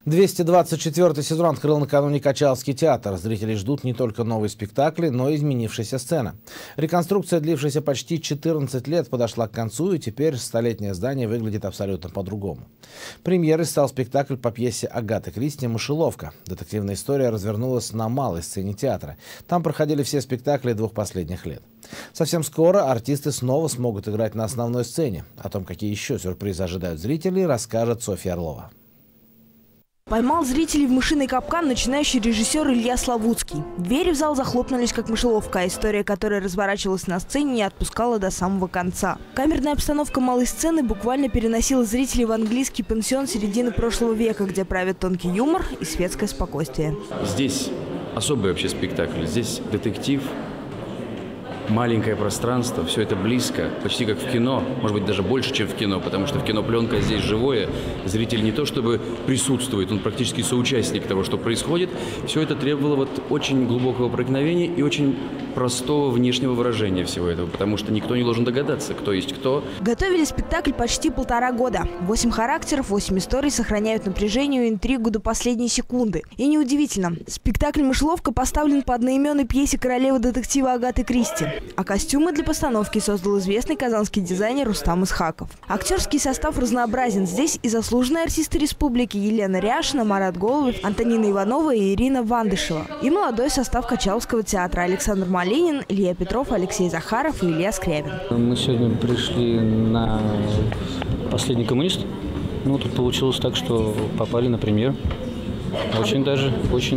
224-й сезон открыл накануне Качалский театр. Зрители ждут не только новые спектакли, но и изменившаяся сцена. Реконструкция, длившаяся почти 14 лет, подошла к концу, и теперь столетнее здание выглядит абсолютно по-другому. Премьерой стал спектакль по пьесе Агаты Кристи «Мышеловка». Детективная история развернулась на малой сцене театра. Там проходили все спектакли двух последних лет. Совсем скоро артисты снова смогут играть на основной сцене. О том, какие еще сюрпризы ожидают зрителей, расскажет Софья Орлова. Поймал зрителей в мышиный капкан начинающий режиссер Илья Славутский. Двери в зал захлопнулись как мышеловка, а история, которая разворачивалась на сцене, не отпускала до самого конца. Камерная обстановка малой сцены буквально переносила зрителей в английский пансион середины прошлого века, где правят тонкий юмор и светское спокойствие. Здесь особый вообще спектакль. Здесь детектив, маленькое пространство, все это близко, почти как в кино, может быть, даже больше, чем в кино, потому что в кино пленка, а здесь живое. Зритель не то чтобы присутствует, он практически соучастник того, что происходит. Все это требовало очень глубокого проникновения и очень простого внешнего выражения всего этого, потому что никто не должен догадаться, кто есть кто. Готовили спектакль почти 1,5 года. 8 характеров, 8 историй сохраняют напряжение и интригу до последней секунды. И неудивительно, спектакль «Мышеловка» поставлен по одноименной пьесе королевы детектива Агаты Кристи. А костюмы для постановки создал известный казанский дизайнер Рустам Исхаков. Актерский состав разнообразен. Здесь и заслуженные артисты республики Елена Ряшина, Марат Голубев, Антонина Иванова и Ирина Вандышева. И молодой состав Качалского театра: Александр Малинин, Илья Петров, Алексей Захаров и Илья Скрябин. Мы сегодня пришли на «Последний коммунист». Ну, тут получилось так, что попали на премьеру. Очень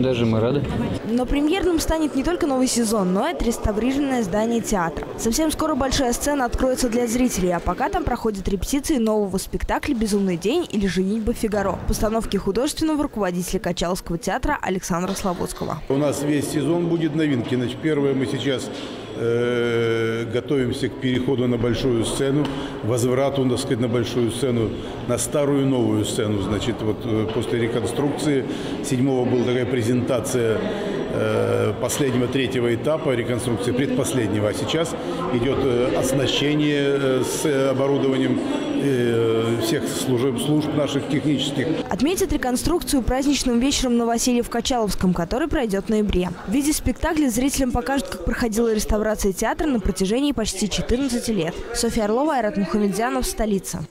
даже мы рады. Но премьерным станет не только новый сезон, но и отреставрированное здание театра. Совсем скоро большая сцена откроется для зрителей, а пока там проходят репетиции нового спектакля «Безумный день» или «Женитьба Фигаро» в постановке художественного руководителя Качалского театра Александра Славутского. У нас весь сезон будет новинки. Значит, первое, мы сейчас готовимся к переходу на большую сцену, возврату, так сказать, на большую сцену, на старую новую сцену. Значит, вот после реконструкции 7-го была такая презентация последнего, 3-го этапа реконструкции, предпоследнего. А сейчас идет оснащение с оборудованием всех служб наших технических. Отметят реконструкцию праздничным вечером на Васильев-Качаловском, который пройдет в ноябре. В виде спектакля зрителям покажут, как проходила реставрация театра на протяжении почти 14 лет. Софья Орлова, Айрат Мухамедзянов, столица.